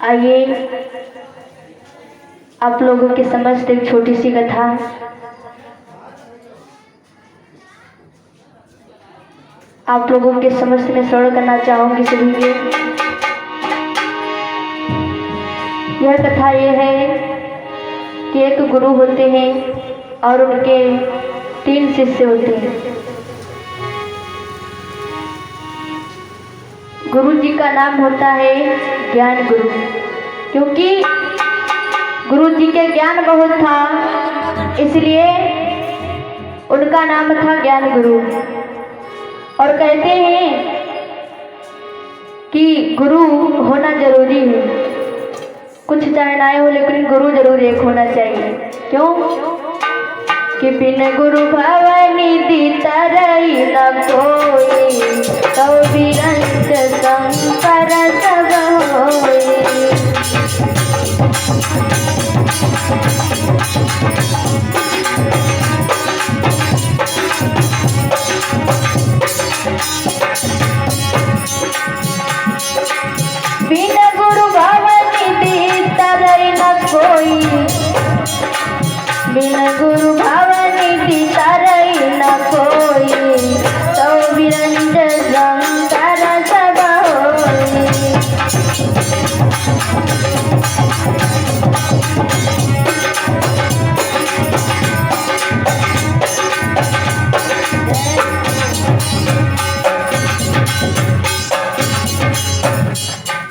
आइए आप लोगों के समझ एक छोटी सी कथा आप लोगों के समझ में श्रवण करना चाहूंगी सभी के। यह कथा ये है कि एक गुरु होते हैं और उनके 3 शिष्य होते हैं। गुरु जी का नाम होता है ज्ञान गुरु, क्योंकि गुरु जी के ज्ञान बहुत था इसलिए उनका नाम था ज्ञान गुरु। और कहते हैं कि गुरु होना जरूरी है, कुछ चाहे ना हो लेकिन गुरु जरूर एक होना चाहिए। क्यों कि बिन गुरु भवनि दीता रही न कोई, तो विरंच संकर सब होई। बिन गुरु भवनि दीता रही न कोई, बिन गुरु भवनि दीता रही न कोई, तो विरंज संकर सब होई।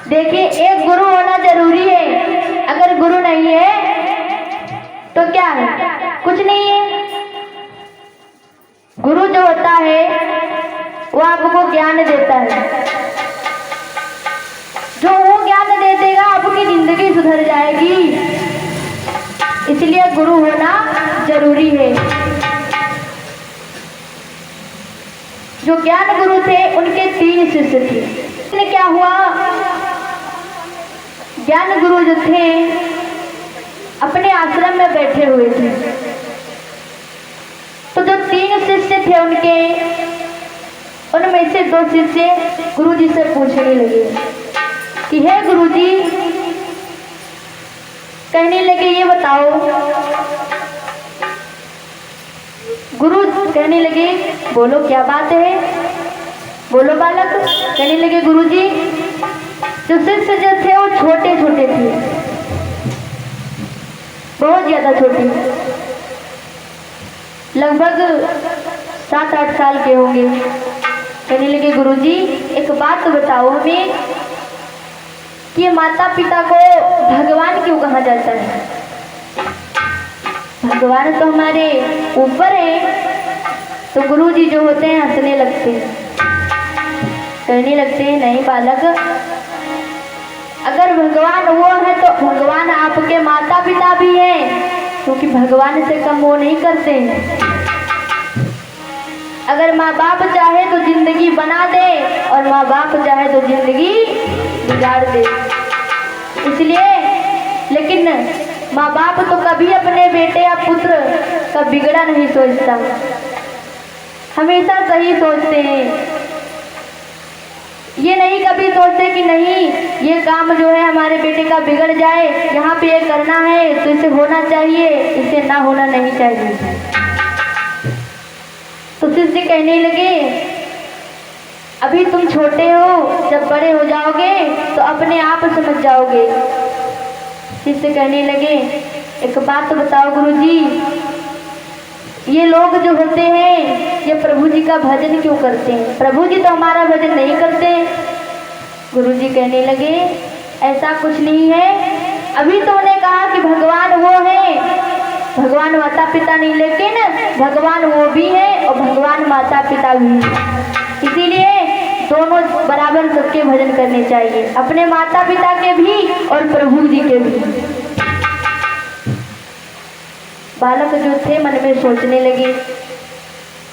देखिए एक गुरु होना जरूरी है, अगर गुरु नहीं है तो क्या है, कुछ नहीं है। गुरु जो होता है वो आपको ज्ञान देता है, जो वो ज्ञान दे देगा आपकी जिंदगी सुधर जाएगी, इसलिए गुरु होना जरूरी है। जो ज्ञान गुरु थे उनके 3 शिष्य थे। इसलिए क्या हुआ, ज्ञान गुरु जो थे अपने आश्रम में बैठे हुए थे, तो जो 3 शिष्य थे उनके, उनमें से 2 शिष्य गुरु जी से पूछने लगे कि हे गुरु जी, कहने लगे ये बताओ। गुरु कहने लगे बोलो क्या बात है, बोलो बालक। कहने लगे गुरु जी, जो शिष्य जो थे वो छोटे छोटे थे, बहुत ज्यादा छोटे, लगभग 7-8 साल के होंगे। कहने लगे गुरुजी एक बात तो बताओ हमें कि माता पिता को भगवान क्यों कहा जाता है? भगवान तो हमारे ऊपर है। तो गुरुजी जो होते हैं हंसने लगते हैं, कहने लगते हैं नहीं बालक, अगर भगवान वो है तो भगवान आपके माता पिता भी हैं, क्योंकि भगवान से कम वो नहीं करते हैं। अगर माँ बाप चाहे तो जिंदगी बना दे और माँ बाप चाहे तो जिंदगी बिगाड़ दे, इसलिए लेकिन माँ बाप तो कभी अपने बेटे या पुत्र का बिगड़ा नहीं सोचता, हमेशा सही सोचते हैं। ये नहीं कभी सोचते कि नहीं ये काम जो है हमारे बेटे का बिगड़ जाए, यहाँ पे ये करना है तो इसे होना चाहिए, इसे ना होना नहीं चाहिए। तो शिष्य कहने लगे अभी तुम छोटे हो, जब बड़े हो जाओगे तो अपने आप समझ जाओगे। शिष्य कहने लगे एक बात तो बताओ गुरुजी, ये लोग जो होते हैं ये प्रभु जी का भजन क्यों करते हैं? प्रभु जी तो हमारा भजन नहीं करते। गुरुजी कहने लगे ऐसा कुछ नहीं है, अभी तो उन्हें कहा कि भगवान वो है, भगवान माता पिता नहीं, लेकिन भगवान वो भी है और भगवान माता पिता भी है, इसीलिए दोनों बराबर सबके भजन करने चाहिए, अपने माता पिता के भी और प्रभु जी के भी। बालक जो थे मन में सोचने लगे,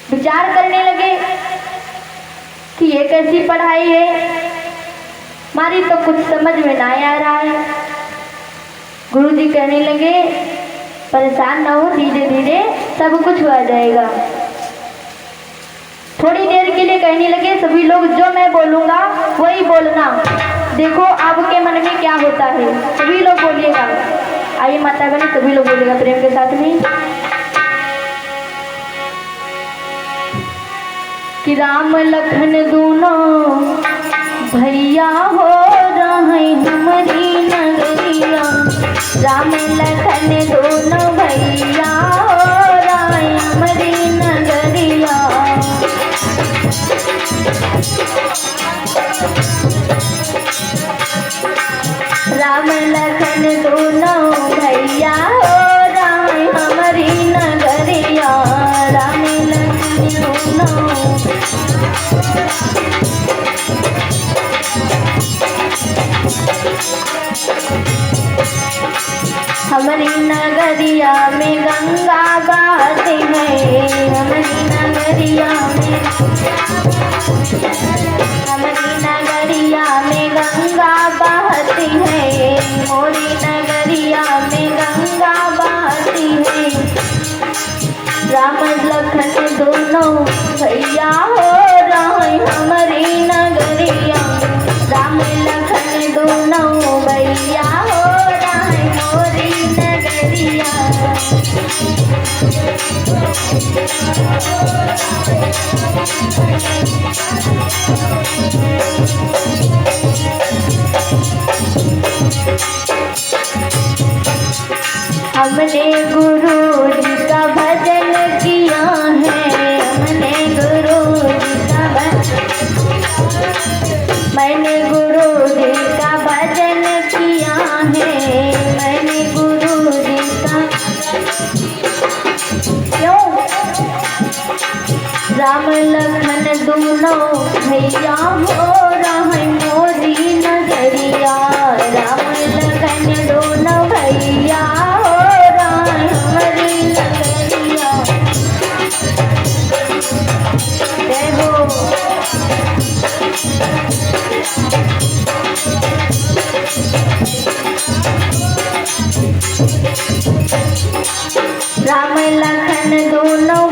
विचार करने लगे कि ये कैसी पढ़ाई है, हमारी तो कुछ समझ में ना आ रहा है। गुरुजी कहने लगे परेशान ना हो, धीरे धीरे सब कुछ हो जाएगा। थोड़ी देर के लिए कहने लगे सभी लोग जो मैं बोलूँगा वही बोलना, देखो आपके मन में क्या होता है, सभी लोग बोलिएगा। आइए माता बहन सभी लोग बोलिएगा प्रेम के साथ में कि राम लखन दोनों भैया हो रहे हमारी नगरिया। राम लखन दोनों भैया हो रहे हमारी नगरिया। राम लखन दोनों भैया हो रहे हमारी नगरिया। राम लखन दोनों हमारी नगरिया में गंगा बहती है। हमारी नगरिया में गंगा बहती है। मोरी नगरिया में गंगा बहती है। राम लखन दोनों भैया हो रहे हमारी नगरिया। राम लखन दोनों भैया हो रहे मोरी नगरिया। हमने गुरु जी का भजन किया है। हमने गुरु जी का मैंने गुरु जी का भजन किया है। मैंने गुरु जी का क्यों राम लखन दोनों भैया हो रहे मोरी नगरिया। राम लखन दोनों भैया हो रहे हमारी नगरिया। जय हो। राम लखन दोनों